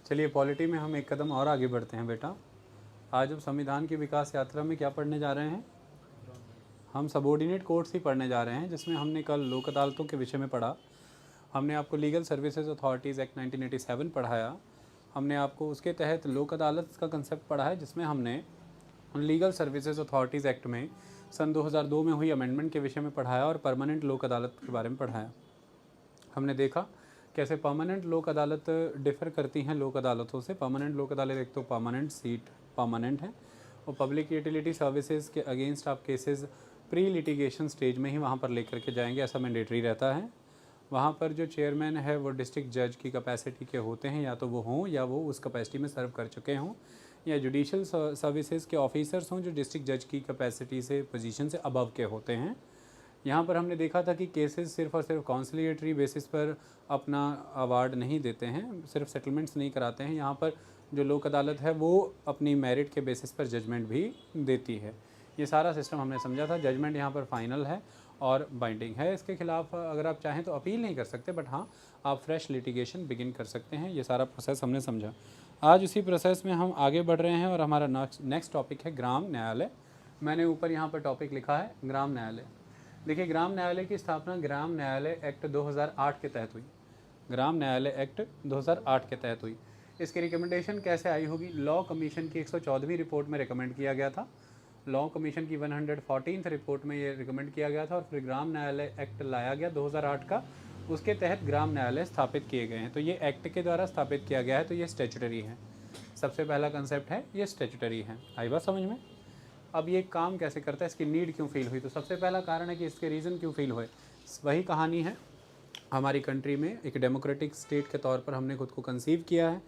चलिए पॉलिटी में हम एक कदम और आगे बढ़ते हैं बेटा। आज हम संविधान की विकास यात्रा में क्या पढ़ने जा रहे हैं? हम सबॉर्डिनेट कोर्ट्स ही पढ़ने जा रहे हैं, जिसमें हमने कल लोक अदालतों के विषय में पढ़ा। हमने आपको लीगल सर्विसेज अथॉरिटीज़ एक्ट 1987 पढ़ाया। हमने आपको उसके तहत लोक अदालत का कंसेप्ट पढ़ा है, जिसमें हमने लीगल सर्विसेज अथॉरिटीज़ एक्ट में सन 2002 में हुई अमेंडमेंट के विषय में पढ़ाया और परमानेंट लोक अदालत के बारे में पढ़ाया। हमने देखा कैसे परमानेंट लोक अदालत डिफ़र करती हैं लोक अदालतों से। परमानेंट लोक अदालत एक तो परमानेंट सीट परमानेंट है, और पब्लिक यूटिलिटी सर्विसेज के अगेंस्ट आप केसेस प्री लिटिगेशन स्टेज में ही वहाँ पर लेकर के जाएंगे, ऐसा मैंडेटरी रहता है। वहाँ पर जो चेयरमैन है वो डिस्ट्रिक्ट जज की कैपेसिटी के होते हैं, या तो वो हों या वो उस कैपेसिटी में सर्व कर चुके हों, या जुडिशल सर्विसेज के ऑफिसर्स हों जो डिस्ट्रिक्ट जज की कैपेसिटी से पोजीशन से अबव के होते हैं। यहाँ पर हमने देखा था कि केसेस सिर्फ और सिर्फ काउंसिलिएटरी बेसिस पर अपना अवार्ड नहीं देते हैं, सिर्फ सेटलमेंट्स नहीं कराते हैं। यहाँ पर जो लोक अदालत है वो अपनी मेरिट के बेसिस पर जजमेंट भी देती है। ये सारा सिस्टम हमने समझा था। जजमेंट यहाँ पर फाइनल है और बाइंडिंग है। इसके खिलाफ अगर आप चाहें तो अपील नहीं कर सकते, बट हाँ आप फ्रेश लिटिगेशन बिगिन कर सकते हैं। ये सारा प्रोसेस हमने समझा। आज उसी प्रोसेस में हम आगे बढ़ रहे हैं और हमारा नेक्स्ट टॉपिक है ग्राम न्यायालय। मैंने ऊपर यहाँ पर टॉपिक लिखा है ग्राम न्यायालय। देखिए, ग्राम न्यायालय की स्थापना ग्राम न्यायालय एक्ट 2008 के तहत हुई। ग्राम न्यायालय एक्ट 2008 के तहत हुई। इसकी रिकमेंडेशन कैसे आई होगी? लॉ कमीशन की 114वीं रिपोर्ट में रिकमेंड किया गया था। लॉ कमीशन की 114th रिपोर्ट में ये रिकमेंड किया गया था और फिर ग्राम न्यायालय एक्ट लाया गया 2008 का। उसके तहत ग्राम न्यायालय स्थापित किए गए हैं। तो ये एक्ट के द्वारा स्थापित किया गया है, तो ये स्टैट्यूटरी है। सबसे पहला कंसेप्ट है ये स्टैट्यूटरी है। आई बात समझ में? अब ये काम कैसे करता है, इसकी नीड क्यों फील हुई? तो सबसे पहला कारण है कि इसके रीज़न क्यों फील हुए। वही कहानी है, हमारी कंट्री में एक डेमोक्रेटिक स्टेट के तौर पर हमने खुद को कंसीव किया है,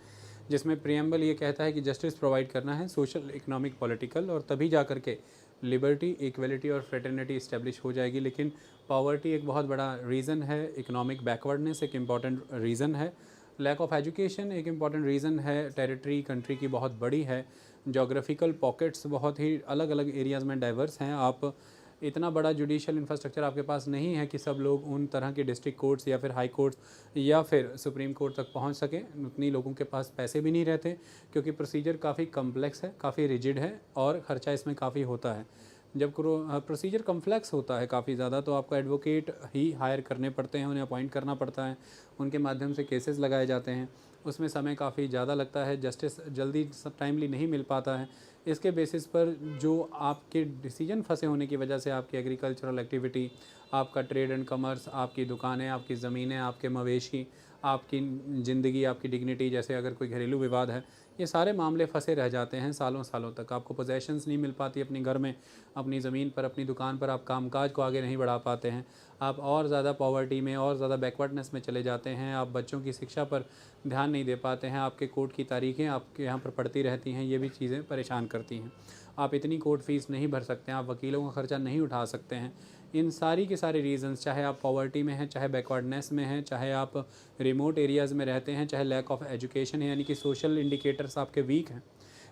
जिसमें प्रियम्बल ये कहता है कि जस्टिस प्रोवाइड करना है सोशल, इकोनॉमिक, पॉलिटिकल, और तभी जा कर के लिबर्टी, इक्वलिटी और फ्रेटर्निटी इस्टेब्लिश हो जाएगी। लेकिन पॉवर्टी एक बहुत बड़ा रीज़न है, इकोनॉमिक बैकवर्डनेस एक इम्पॉर्टेंट रीज़न है, लैक ऑफ एजुकेशन एक इम्पॉर्टेंट रीज़न है, टेरिटरी कंट्री की बहुत बड़ी है, जोग्राफिकल पॉकेट्स बहुत ही अलग अलग एरियाज़ में डाइवर्स हैं। आप इतना बड़ा जुडिशियल इंफ्रास्ट्रक्चर आपके पास नहीं है कि सब लोग उन तरह के डिस्ट्रिक्ट कोर्ट्स या फिर हाई कोर्ट्स या फिर सुप्रीम कोर्ट तक पहुंच सकें। उतनी लोगों के पास पैसे भी नहीं रहते, क्योंकि प्रोसीजर काफ़ी कम्प्लेक्स है, काफ़ी रिजिड है और ख़र्चा इसमें काफ़ी होता है। जब प्रोसीजर कम्प्लेक्स होता है काफ़ी ज़्यादा, तो आपको एडवोकेट ही हायर करने पड़ते हैं, उन्हें अपॉइंट करना पड़ता है, उनके माध्यम से केसेस लगाए जाते हैं। उसमें समय काफ़ी ज़्यादा लगता है, जस्टिस जल्दी टाइमली नहीं मिल पाता है। इसके बेसिस पर जो आपके डिसीजन फंसे होने की वजह से आपकी एग्रीकल्चरल एक्टिविटी, आपका ट्रेड एंड कमर्स, आपकी दुकानें, आपकी ज़मीनें, आपके मवेशी, आपकी ज़िंदगी, आपकी डिग्निटी, जैसे अगर कोई घरेलू विवाद है, ये सारे मामले फंसे रह जाते हैं सालों सालों तक। आपको पोजेशंस नहीं मिल पाती अपने घर में, अपनी ज़मीन पर, अपनी दुकान पर, आप कामकाज को आगे नहीं बढ़ा पाते हैं। आप और ज़्यादा पॉवर्टी में और ज़्यादा बैकवर्डनेस में चले जाते हैं। आप बच्चों की शिक्षा पर ध्यान नहीं दे पाते हैं। आपके कोर्ट की तारीखें आपके यहाँ पर पड़ती रहती हैं, ये भी चीज़ें परेशान करती हैं। आप इतनी कोर्ट फ़ीस नहीं भर सकते हैं, आप वकीलों का ख़र्चा नहीं उठा सकते हैं। इन सारी के सारे रीज़न्स, चाहे आप पॉवर्टी में हैं, चाहे बैकवर्डनेस में हैं, चाहे आप रिमोट एरियाज़ में रहते हैं, चाहे लैक ऑफ एजुकेशन है, यानी कि सोशल इंडिकेटर्स आपके वीक हैं,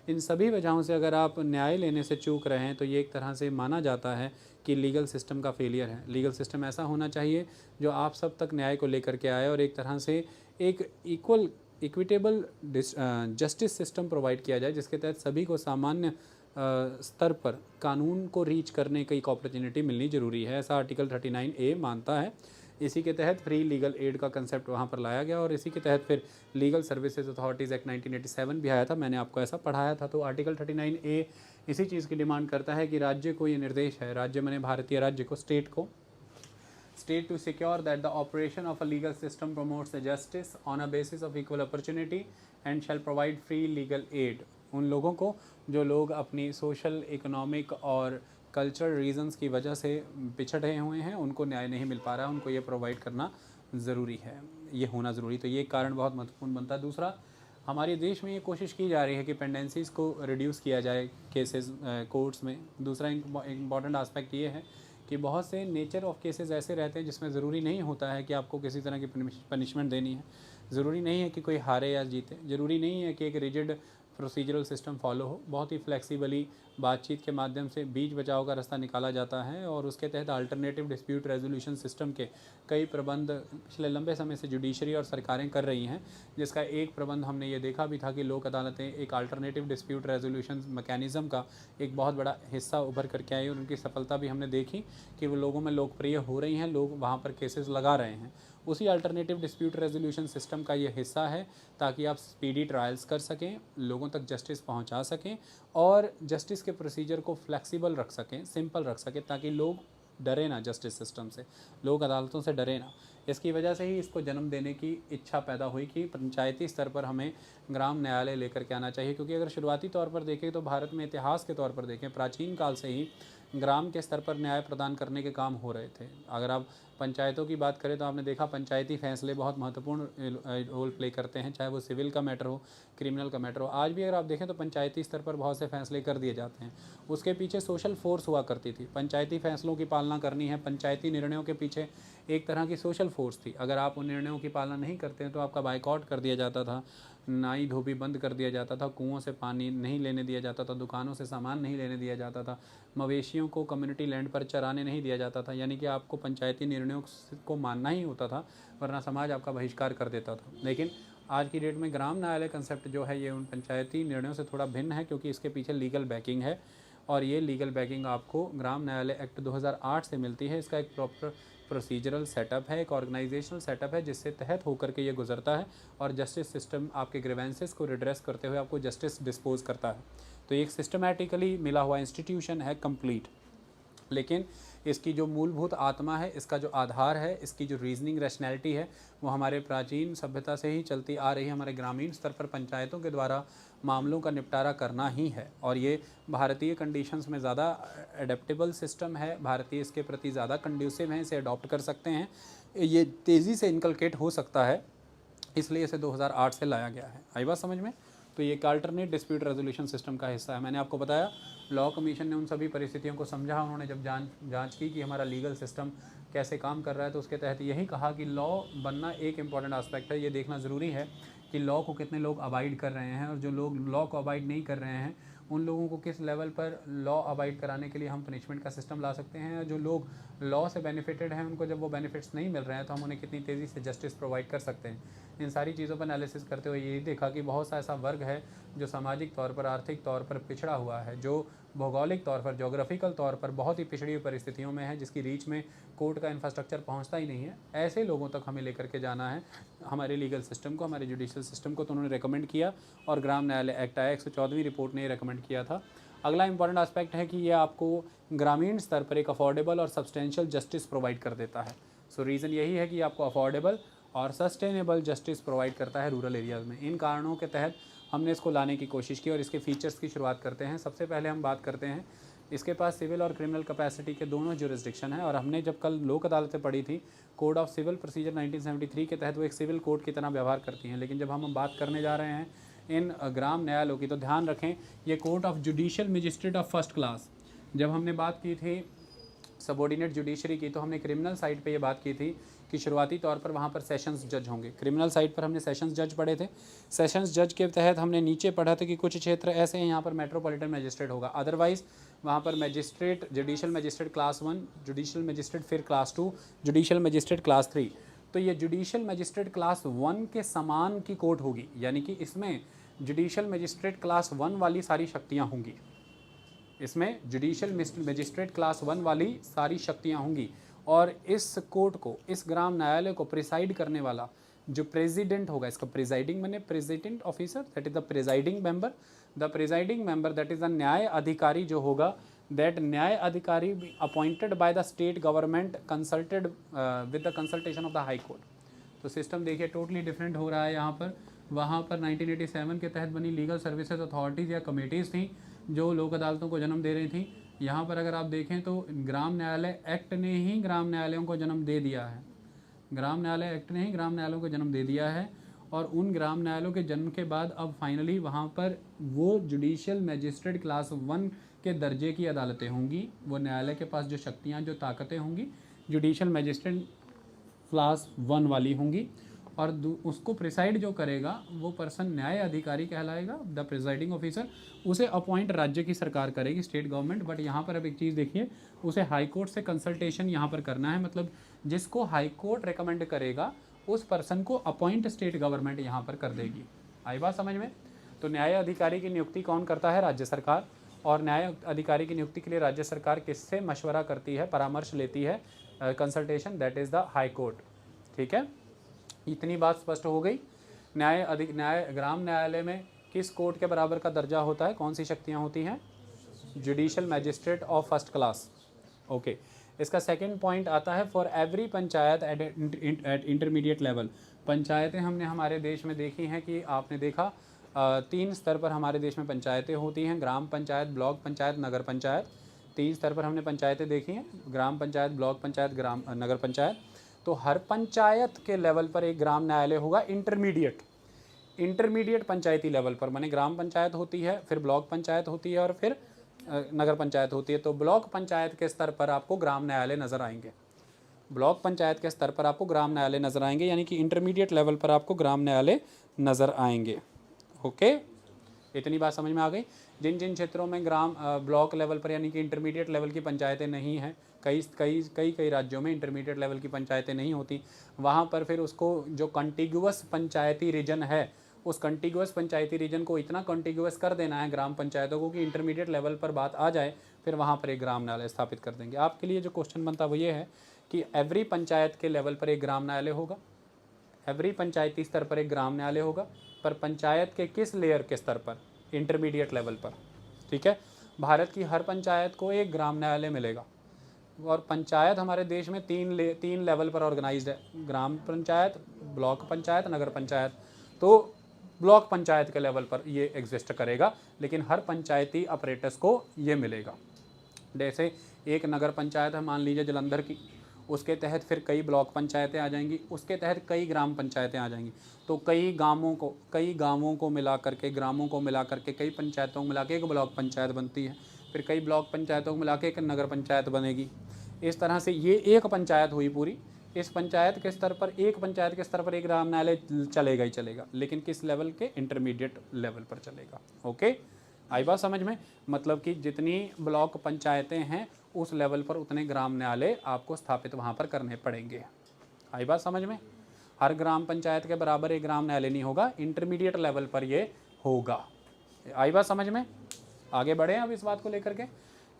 इन सभी वजहों से अगर आप न्याय लेने से चूक रहे हैं, तो ये एक तरह से माना जाता है कि लीगल सिस्टम का फेलियर है। लीगल सिस्टम ऐसा होना चाहिए जो आप सब तक न्याय को लेकर के आए और एक तरह से एक इक्विटेबल जस्टिस सिस्टम प्रोवाइड किया जाए, जिसके तहत सभी को सामान्य स्तर पर कानून को रीच करने की एक अपॉर्चुनिटी मिलनी ज़रूरी है। ऐसा आर्टिकल 39A मानता है। इसी के तहत फ्री लीगल एड का कंसेप्ट वहाँ पर लाया गया और इसी के तहत फिर लीगल सर्विसेज अथॉरिटीज़ एक्ट 1987 भी आया था। मैंने आपको ऐसा पढ़ाया था। तो आर्टिकल 39A इसी चीज़ की डिमांड करता है कि राज्य को ये निर्देश है, राज्य मैंने भारतीय राज्य को, स्टेट को, state to secure that the operation of a legal system promotes the justice on a basis of equal opportunity and shall provide free legal aid। उन लोगों को जो लोग अपनी सोशल, इकोनॉमिक और कल्चरल रीजंस की वजह से पिछड़े हुए हैं, उनको न्याय नहीं मिल पा रहा है, उनको ये प्रोवाइड करना ज़रूरी है, ये होना ज़रूरी। तो ये कारण बहुत महत्वपूर्ण बनता है। दूसरा, हमारे देश में ये कोशिश की जा रही है कि पेंडेंसीज़ को रिड्यूस किया जाए केसेस कोर्ट्स में। दूसरा इम्पॉर्टेंट आस्पेक्ट ये है कि बहुत से नेचर ऑफ केसेस ऐसे रहते हैं जिसमें ज़रूरी नहीं होता है कि आपको किसी तरह की पनिशमेंट देनी है। ज़रूरी नहीं है कि कोई हारे या जीते, ज़रूरी नहीं है कि एक रिजिड प्रोसीजरल सिस्टम फॉलो हो, बहुत ही फ्लेक्सिबली बातचीत के माध्यम से बीच बचाव का रास्ता निकाला जाता है। और उसके तहत अल्टरनेटिव डिस्प्यूट रेजोल्यूशन सिस्टम के कई प्रबंध पिछले लंबे समय से जुडिशरी और सरकारें कर रही हैं, जिसका एक प्रबंध हमने ये देखा भी था कि लोक अदालतें एक अल्टरनेटिव डिस्प्यूट रेजोल्यूशन मैकेनिज़्म का एक बहुत बड़ा हिस्सा उभर करके आई और उनकी सफलता भी हमने देखी कि वो लोगों में लोकप्रिय हो रही हैं, लोग वहाँ पर केसेस लगा रहे हैं। उसी अल्टरनेटिव डिस्प्यूट रेजोल्यूशन सिस्टम का ये हिस्सा है ताकि आप स्पीडी ट्रायल्स कर सकें, लोगों तक जस्टिस पहुंचा सकें और जस्टिस के प्रोसीजर को फ्लेक्सिबल रख सकें, सिंपल रख सकें, ताकि लोग डरे ना जस्टिस सिस्टम से, लोक अदालतों से डरे ना। इसकी वजह से ही इसको जन्म देने की इच्छा पैदा हुई कि पंचायती स्तर पर हमें ग्राम न्यायालय लेकर के आना चाहिए। क्योंकि अगर शुरुआती तौर पर देखें तो भारत में इतिहास के तौर पर देखें, प्राचीन काल से ही ग्राम के स्तर पर न्याय प्रदान करने के काम हो रहे थे। अगर आप पंचायतों की बात करें तो आपने देखा पंचायती फैसले बहुत महत्वपूर्ण रोल प्ले करते हैं, चाहे वो सिविल का मैटर हो, क्रिमिनल का मैटर हो। आज भी अगर आप देखें तो पंचायती स्तर पर बहुत से फैसले कर दिए जाते हैं। उसके पीछे सोशल फोर्स हुआ करती थी, पंचायती फैसलों की पालना करनी है, पंचायती निर्णयों के पीछे एक तरह की सोशल फोर्स थी। अगर आप उन निर्णयों की पालना नहीं करते हैं तो आपका बाइकआउट कर दिया जाता था, नाई धोबी बंद कर दिया जाता था, कुओं से पानी नहीं लेने दिया जाता था, दुकानों से सामान नहीं लेने दिया जाता था, मवेशियों को कम्युनिटी लैंड पर चराने नहीं दिया जाता था। यानी कि आपको पंचायती निर्णयों को मानना ही होता था, वरना समाज आपका बहिष्कार कर देता था। लेकिन आज की डेट में ग्राम न्यायालय कंसेप्ट जो है ये उन पंचायती निर्णयों से थोड़ा भिन्न है, क्योंकि इसके पीछे लीगल बैकिंग है और ये लीगल बैकिंग आपको ग्राम न्यायालय एक्ट 2008 से मिलती है। इसका एक प्रॉपर प्रोसीजरल सेटअप है, एक ऑर्गेनाइजेशनल सेटअप है जिससे तहत होकर के ये गुजरता है और जस्टिस सिस्टम आपके ग्रीवेंसेस को रिड्रेस करते हुए आपको जस्टिस डिस्पोज करता है। तो एक सिस्टमैटिकली मिला हुआ इंस्टीट्यूशन है कंप्लीट। लेकिन इसकी जो मूलभूत आत्मा है, इसका जो आधार है, इसकी जो रीजनिंग रैशनैलिटी है, वो हमारे प्राचीन सभ्यता से ही चलती आ रही है। हमारे ग्रामीण स्तर पर पंचायतों के द्वारा मामलों का निपटारा करना ही है और ये भारतीय कंडीशंस में ज़्यादा एडेप्टेबल सिस्टम है, भारतीय इसके प्रति ज़्यादा कंड्यूसिव हैं, इसे अडॉप्ट कर सकते हैं, ये तेज़ी से इनकलकेट हो सकता है, इसलिए इसे 2008 से लाया गया है। आई बात समझ में? तो ये एक अल्टरनेट डिस्प्यूट रेजोल्यूशन सिस्टम का हिस्सा है। मैंने आपको बताया लॉ कमीशन ने उन सभी परिस्थितियों को समझा, उन्होंने जब जांच की कि हमारा लीगल सिस्टम कैसे काम कर रहा है, तो उसके तहत यही कहा कि लॉ बनना एक इम्पॉर्टेंट आस्पेक्ट है। ये देखना ज़रूरी है कि लॉ को कितने लोग अबाइड कर रहे हैं और जो लोग लॉ को अबाइड नहीं कर रहे हैं उन लोगों को किस लेवल पर लॉ अबाइड कराने के लिए हम पनिशमेंट का सिस्टम ला सकते हैं। जो लोग लॉ से बेनिफिटेड हैं उनको जब वो बेनिफिट्स नहीं मिल रहे हैं तो हम उन्हें कितनी तेज़ी से जस्टिस प्रोवाइड कर सकते हैं। इन सारी चीज़ों पर एनालिसिस करते हुए यही देखा कि बहुत सा ऐसा वर्ग है जो सामाजिक तौर पर, आर्थिक तौर पर पिछड़ा हुआ है, जो भौगोलिक तौर पर, जोग्राफिकल तौर पर बहुत ही पिछड़ी हुई परिस्थितियों में है, जिसकी रीच में कोर्ट का इंफ्रास्ट्रक्चर पहुंचता ही नहीं है। ऐसे लोगों तक हमें लेकर के जाना है हमारे लीगल सिस्टम को, हमारे जुडिशियल सिस्टम को। तो उन्होंने रिकमेंड किया और ग्राम न्यायालय एक्ट आया, 114वीं रिपोर्ट ने ये रिकमेंड किया था। अगला इंपॉर्टेंट एस्पेक्ट है कि ये आपको ग्रामीण स्तर पर एक अफोर्डेबल और सब्सटेंशियल जस्टिस प्रोवाइड कर देता है। सो रीज़न यही है कि आपको अफोर्डेबल और सस्टेनेबल जस्टिस प्रोवाइड करता है रूरल एरियाज़ में। इन कारणों के तहत हमने इसको लाने की कोशिश की और इसके फीचर्स की शुरुआत करते हैं। सबसे पहले हम बात करते हैं, इसके पास सिविल और क्रिमिनल कैपेसिटी के दोनों जुरिस्डिक्शन है। और हमने जब कल लोक अदालतें पढ़ी थी, कोड ऑफ सिविल प्रोसीजर 1973 के तहत वो एक सिविल कोर्ट की तरह व्यवहार करती हैं। लेकिन जब हम बात करने जा रहे हैं इन ग्राम न्यायालयों की, तो ध्यान रखें ये court of judicial magistrate of first class. जब हमने बात की थी सबॉर्डिनेट जुडिशरी की, तो हमने क्रिमिनल साइड पे ये बात की थी कि शुरुआती तौर पर वहाँ पर सेशंस जज होंगे। क्रिमिनल साइड पर हमने सेशंस जज पढ़े थे। सेशंस जज के तहत हमने नीचे पढ़ा था कि कुछ क्षेत्र ऐसे हैं यहाँ पर मेट्रोपॉलिटन मजिस्ट्रेट होगा, अदरवाइज़ वहाँ पर magistrate, judicial magistrate class 1, judicial magistrate फिर क्लास 2, जुडिशियल मजिस्ट्रेट क्लास 3। तो ये जुडिशियल मजिस्ट्रेट क्लास 1 के समान की कोर्ट होगी, यानी कि इसमें जुडिशियल मजिस्ट्रेट क्लास 1 वाली सारी शक्तियाँ होंगी, इसमें जुडिशियल मजिस्ट्रेट क्लास 1 वाली सारी शक्तियाँ होंगी। और इस कोर्ट को, इस ग्राम न्यायालय को प्रिसाइड करने वाला जो प्रेसिडेंट होगा, इसका प्रिसाइडिंग मैंने president officer, that is the presiding member, the presiding member that is the न्याय अधिकारी जो होगा, दैट न्याय अधिकारी appointed by the state government consulted with the consultation of the high court. तो सिस्टम देखिए टोटली डिफरेंट हो रहा है यहाँ पर। वहाँ पर 1987 के तहत बनी लीगल सर्विसेज अथॉरिटीज़ या कमेटीज़ थी जो लोक अदालतों को जन्म दे रही थी। यहाँ पर अगर आप देखें तो ग्राम न्यायालय एक्ट ने ही ग्राम न्यायालयों को जन्म दे दिया है। ग्राम न्यायालय एक्ट ने ही ग्राम न्यायालयों को जन्म दे दिया है और उन ग्राम न्यायालयों के जन्म के बाद अब फाइनली वहाँ पर वो जुडिशियल मजिस्ट्रेट क्लास 1 के दर्जे की अदालतें होंगी। वो न्यायालय के पास जो शक्तियाँ, जो ताकतें होंगी, जुडिशियल मजिस्ट्रेट क्लास 1 वाली होंगी। और उसको प्रिसाइड जो करेगा वो पर्सन न्याय अधिकारी कहलाएगा, द प्रिसाइडिंग ऑफिसर। उसे अपॉइंट राज्य की सरकार करेगी, स्टेट गवर्नमेंट। बट यहाँ पर अब एक चीज़ देखिए, उसे हाई कोर्ट से कंसल्टेशन यहाँ पर करना है, मतलब जिसको हाई कोर्ट रिकमेंड करेगा उस पर्सन को अपॉइंट स्टेट गवर्नमेंट यहाँ पर कर देगी। आई बात समझ में? तो न्याय अधिकारी की नियुक्ति कौन करता है? राज्य सरकार। और न्याय अधिकारी की नियुक्ति के लिए राज्य सरकार किससे मशवरा करती है, परामर्श लेती है, consultation, that is the high court. ठीक है, इतनी बात स्पष्ट हो गई। ग्राम न्यायालय में किस कोर्ट के बराबर का दर्जा होता है, कौन सी शक्तियाँ होती हैं? Judicial magistrate of first class. Okay, इसका सेकंड पॉइंट आता है for every panchayat eight intermediate level. पंचायतें हमने हमारे देश में देखी हैं कि आपने देखा 3 स्तर पर हमारे देश में पंचायतें होती हैं, ग्राम पंचायत, ब्लॉक पंचायत, नगर पंचायत। 3 स्तर पर हमने पंचायतें देखी हैं, ग्राम पंचायत, ब्लॉक पंचायत, नगर पंचायत। तो हर पंचायत के लेवल पर एक ग्राम न्यायालय होगा, इंटरमीडिएट पंचायती लेवल पर, माने ग्राम पंचायत होती है, फिर ब्लॉक पंचायत होती है और फिर नगर पंचायत होती है। तो ब्लॉक पंचायत के स्तर पर आपको ग्राम न्यायालय नज़र आएंगे, ब्लॉक पंचायत के स्तर पर आपको ग्राम न्यायालय नज़र आएंगे, यानी कि इंटरमीडिएट लेवल पर आपको ग्राम न्यायालय नज़र आएंगे। ओके, इतनी बात समझ में आ गई। जिन जिन क्षेत्रों में ब्लॉक लेवल पर यानी कि इंटरमीडिएट लेवल की पंचायतें नहीं हैं, कई राज्यों में इंटरमीडिएट लेवल की पंचायतें नहीं होती, वहाँ पर फिर उसको जो कंटिगुअस पंचायती रीजन है, उस कंटिगुअस पंचायती रीजन को इतना कंटिगुअस कर देना है ग्राम पंचायतों को कि इंटरमीडिएट लेवल पर बात आ जाए, फिर वहाँ पर एक ग्राम न्यायालय स्थापित कर देंगे। आपके लिए जो क्वेश्चन बनता वो ये है कि एवरी पंचायत के लेवल पर एक ग्राम न्यायालय होगा, एवरी पंचायती स्तर पर एक ग्राम न्यायालय होगा, पर पंचायत के किस लेयर के स्तर पर? इंटरमीडिएट लेवल पर। ठीक है, भारत की हर पंचायत को एक ग्राम न्यायालय मिलेगा। और पंचायत हमारे देश में तीन लेवल पर ऑर्गेनाइज्ड है, ग्राम पंचायत, ब्लॉक पंचायत, नगर पंचायत। तो ब्लॉक पंचायत के लेवल पर ये एग्जिस्ट करेगा, लेकिन हर पंचायती अपरेटस को ये मिलेगा। जैसे एक नगर पंचायत है मान लीजिए जलंधर की, उसके तहत फिर कई ब्लॉक पंचायतें आ जाएंगी, उसके तहत कई ग्राम पंचायतें आ जाएंगी। तो कई गांवों को मिला करके, ग्रामों को मिला करके, कई पंचायतों को मिला के एक ब्लॉक पंचायत बनती है, फिर कई ब्लॉक पंचायतों को मिला के एक नगर पंचायत बनेगी। इस तरह से ये एक पंचायत हुई पूरी। इस पंचायत के स्तर पर, एक पंचायत के स्तर पर एक ग्राम न्यायालय चलेगा ही चलेगा, लेकिन किस लेवल के? इंटरमीडिएट लेवल पर चलेगा। ओके, आई बात समझ में? मतलब कि जितनी ब्लॉक पंचायतें हैं उस लेवल पर उतने ग्राम न्यायालय आपको स्थापित वहाँ पर करने पड़ेंगे। आई बात समझ में? हर ग्राम पंचायत के बराबर एक ग्राम न्यायालय नहीं होगा, इंटरमीडिएट लेवल पर ये होगा। आई बात समझ में? आगे बढ़े अब इस बात को लेकर के।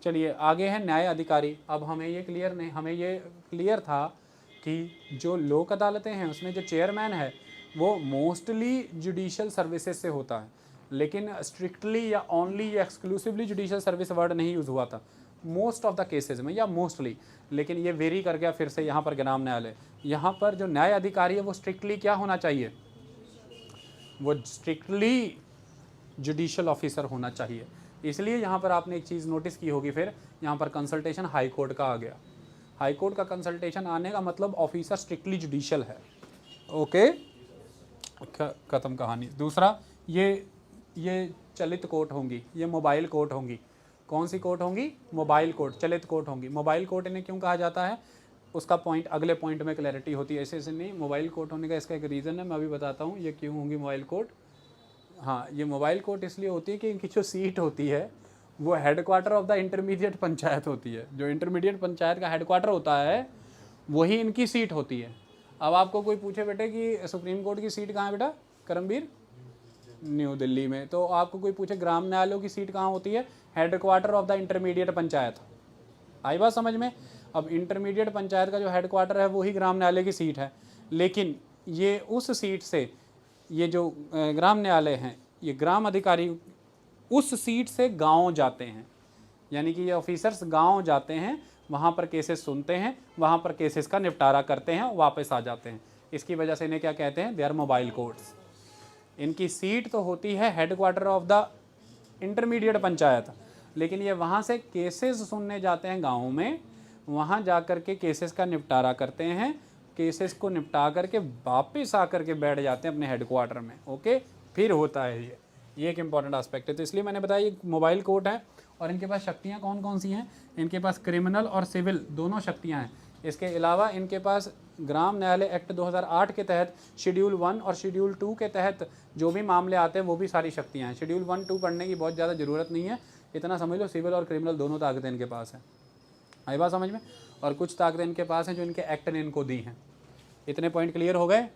चलिए आगे है न्याय अधिकारी। अब हमें ये क्लियर था कि जो लोक अदालतें हैं उसमें जो चेयरमैन है वो मोस्टली जुडिशियल सर्विसेज से होता है, लेकिन स्ट्रिक्टली या ओनली या एक्सक्लूसिवली जुडिशियल सर्विस वर्ड नहीं यूज़ हुआ था मोस्ट ऑफ द केसेज में, या मोस्टली, लेकिन ये वेरी कर गया फिर से यहाँ पर ग्राम न्यायालय। यहाँ पर जो न्याय अधिकारी है वो स्ट्रिक्टली क्या होना चाहिए? वो स्ट्रिक्टली जुडिशियल ऑफिसर होना चाहिए। इसलिए यहाँ पर आपने एक चीज़ नोटिस की होगी, फिर यहाँ पर कंसल्टेशन हाई कोर्ट का आ गया। हाई कोर्ट का कंसल्टेशन आने का मतलब ऑफिसर स्ट्रिक्टली जुडिशियल है। ओके, ख़त्म कहानी। दूसरा, ये चलित कोर्ट होंगी, ये मोबाइल कोर्ट होंगी। कौन सी कोर्ट होंगी? मोबाइल कोर्ट, चलित कोर्ट होंगी। मोबाइल कोर्ट इन्हें क्यों कहा जाता है उसका पॉइंट अगले पॉइंट में क्लैरिटी होती है, ऐसे नहीं। मोबाइल कोर्ट होने का इसका एक रीज़न है, मैं अभी बताता हूँ ये क्यों होंगी मोबाइल कोर्ट। हाँ, ये मोबाइल कोर्ट इसलिए होती है कि इनकी जो सीट होती है वो headquarter of the intermediate panchayat होती है। जो इंटरमीडिएट पंचायत का हेडक्वार्टर होता है वही इनकी सीट होती है। अब आपको कोई पूछे बेटे कि सुप्रीम कोर्ट की सीट कहाँ है बेटा करमवीर? न्यू दिल्ली में। तो आपको कोई पूछे ग्राम न्यायालयों की सीट कहाँ होती है? Headquarter of the intermediate panchayat. आई बात समझ में? अब इंटरमीडिएट पंचायत का जो हेडक्वार्टर है वही ग्राम न्यायालय की सीट है, लेकिन ये उस सीट से, ये जो ग्राम न्यायालय हैं, ये ग्राम अधिकारी उस सीट से गाँव जाते हैं, यानी कि ये ऑफिसर्स गांव जाते हैं, वहाँ पर केसेस सुनते हैं, वहाँ पर केसेस का निपटारा करते हैं, वापस आ जाते हैं। इसकी वजह से इन्हें क्या कहते हैं? They are mobile courts. इनकी सीट तो होती है headquarter of the intermediate panchayat, लेकिन ये वहाँ से केसेस सुनने जाते हैं गाँव में, वहाँ जा कर के केसेस का निपटारा करते हैं, केसेस को निपटा करके वापस आ करके बैठ जाते हैं अपने हेडक्वार्टर में। ओके, फिर होता है ये एक इंपॉर्टेंट एस्पेक्ट है। तो इसलिए मैंने बताया ये मोबाइल कोर्ट है। और इनके पास शक्तियाँ कौन कौन सी हैं? इनके पास क्रिमिनल और सिविल दोनों शक्तियाँ हैं। इसके अलावा इनके पास ग्राम न्यायालय एक्ट 2008 के तहत शेड्यूल 1 और शेड्यूल 2 के तहत जो भी मामले आते हैं वो भी सारी शक्तियाँ हैं। शेड्यूल 1, 2 पढ़ने की बहुत ज़्यादा ज़रूरत नहीं है, इतना समझ लो सिविल और क्रिमिनल दोनों ताकतें इनके पास हैं। आई बात समझ में? और कुछ ताकतें इनके पास हैं जो इनके एक्ट ने इनको दी हैं। इतने पॉइंट क्लियर हो गए।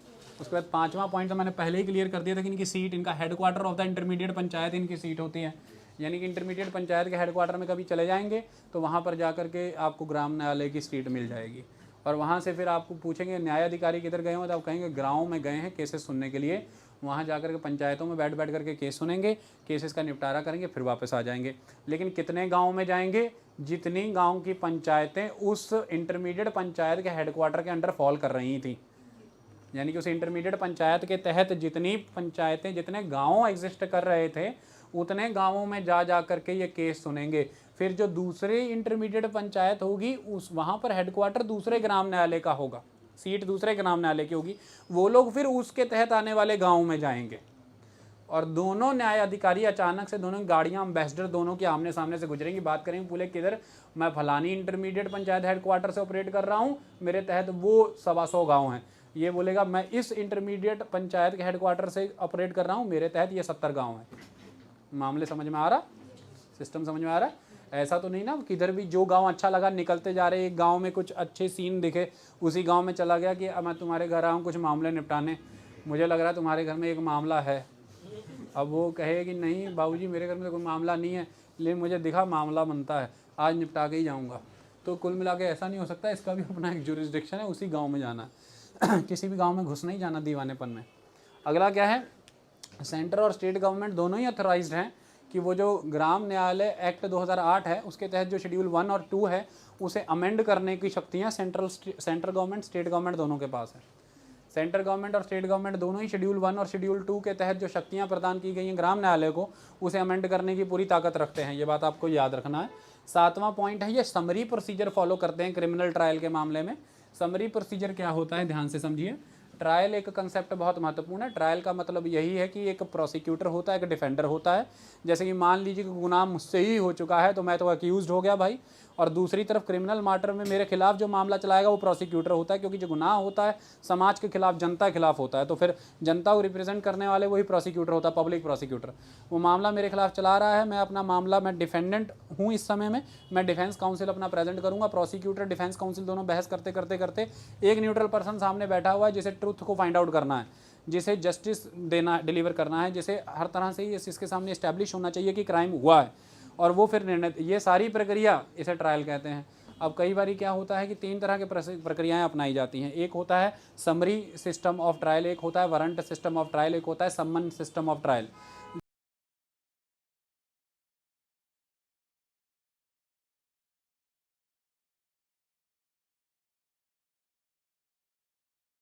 उसके बाद 5वां पॉइंट तो मैंने पहले ही क्लियर कर दिया था कि इनकी सीट, इनका headquarter of the intermediate panchayat इनकी सीट होती है। यानी कि इंटरमीडिएट पंचायत के हेडक्वार्टर में कभी चले जाएंगे तो वहाँ पर जा कर के आपको ग्राम न्यायालय की सीट मिल जाएगी। और वहाँ से फिर आपको पूछेंगे न्यायाधिकारी किधर गए हो, तो आप कहेंगे गाँव में गए हैं केसेस सुनने के लिए। वहाँ जा कर के पंचायतों में बैठ बैठ करके केस सुनेंगे, केसेस का निपटारा करेंगे, फिर वापस आ जाएंगे। लेकिन कितने गाँव में जाएंगे? जितनी गाँव की पंचायतें उस इंटरमीडिएट पंचायत के हेडक्वार्टर के अंडर फॉल कर रही थी। यानी कि उस इंटरमीडिएट पंचायत के तहत जितनी पंचायतें, जितने गांव एग्जिस्ट कर रहे थे, उतने गांवों में जा कर के ये केस सुनेंगे। फिर जो दूसरे इंटरमीडिएट पंचायत होगी उस वहाँ पर हेडक्वार्टर दूसरे ग्राम न्यायालय का होगा, सीट दूसरे ग्राम न्यायालय की होगी। वो लोग फिर उसके तहत आने वाले गाँव में जाएंगे और दोनों न्यायाधिकारी अचानक से, दोनों गाड़ियाँ एम्बेसडर दोनों की आमने सामने से गुजरेंगी, बात करेंगे, बोले किधर, मैं फलानी इंटरमीडिएट पंचायत हेडक्वार्टर से ऑपरेट कर रहा हूँ, मेरे तहत वो 125 गाँव हैं। ये बोलेगा मैं इस इंटरमीडिएट पंचायत के हेडक्वार्टर से ऑपरेट कर रहा हूँ, मेरे तहत ये 70 गाँव हैं। मामले समझ में आ रहा? सिस्टम समझ में आ रहा है? ऐसा तो नहीं ना किधर भी जो गांव अच्छा लगा निकलते जा रहे, एक गांव में कुछ अच्छे सीन दिखे उसी गांव में चला गया कि अब मैं तुम्हारे घर आया हूँ कुछ मामले निपटाने, मुझे लग रहा है तुम्हारे घर में एक मामला है। अब वो कहे कि नहीं बाबूजी मेरे घर में तो कोई मामला नहीं है, लेकिन मुझे दिखा मामला बनता है, आज निपटा के ही जाऊँगा। तो कुल मिला के ऐसा नहीं हो सकता, इसका भी अपना एक जुरिस्डिक्शन है, उसी गाँव में जाना है। किसी भी गांव में घुस नहीं जाना दीवानेपन में। अगला क्या है? सेंटर और स्टेट गवर्नमेंट दोनों ही अथोराइज्ड हैं कि वो जो ग्राम न्यायालय एक्ट 2008 है उसके तहत जो शेड्यूल 1 और 2 है उसे अमेंड करने की शक्तियाँ सेंट्रल गवर्नमेंट, स्टेट गवर्नमेंट दोनों के पास है। सेंट्रल गवर्नमेंट और स्टेट गवर्नमेंट दोनों ही शेड्यूल 1 और शेड्यूल 2 के तहत जो शक्तियाँ प्रदान की गई हैं ग्राम न्यायालय को, उसे अमेंड करने की पूरी ताकत रखते हैं। ये बात आपको याद रखना है। 7वां पॉइंट है, ये समरी प्रोसीजर फॉलो करते हैं क्रिमिनल ट्रायल के मामले में। समरी प्रोसीजर क्या होता है, ध्यान से समझिए। ट्रायल एक कंसेप्ट बहुत महत्वपूर्ण है। ट्रायल का मतलब यही है कि एक प्रोसिक्यूटर होता है, एक डिफेंडर होता है। जैसे कि मान लीजिए कि गुनाह मुझसे ही हो चुका है तो मैं तो अक्यूज्ड हो गया भाई, और दूसरी तरफ क्रिमिनल मैटर में मेरे खिलाफ जो मामला चलाएगा वो प्रोसिक्यूटर होता है, क्योंकि जो गुनाह होता है समाज के खिलाफ, जनता के खिलाफ होता है, तो फिर जनता को रिप्रेजेंट करने वाले वही प्रोसिक्यूटर होता है, पब्लिक प्रोसिक्यूटर। वो मामला मेरे खिलाफ चला रहा है, मैं अपना मामला, मैं डिफेंडेंट हूँ इस समय में, मैं डिफेंस काउंसिल अपना प्रेजेंट करूँगा, प्रोसिक्यूटर डिफेंस काउंसिल दोनों बहस करते करते करते एक न्यूट्रल पर्सन सामने बैठा हुआ है जिसे ट्रुथ को फाइंड आउट करना है, जिसे जस्टिस देना, डिलीवर करना है, जिसे हर तरह से इसके सामने इस्टेब्लिश होना चाहिए कि क्राइम हुआ है, और वो फिर निर्णय, ये सारी प्रक्रिया इसे ट्रायल कहते हैं। अब कई बार क्या होता है कि 3 तरह के प्रक्रियाएं अपनाई जाती हैं। एक होता है समरी सिस्टम ऑफ ट्रायल, एक होता है वारंट सिस्टम ऑफ ट्रायल, एक होता है सम्मन सिस्टम ऑफ ट्रायल।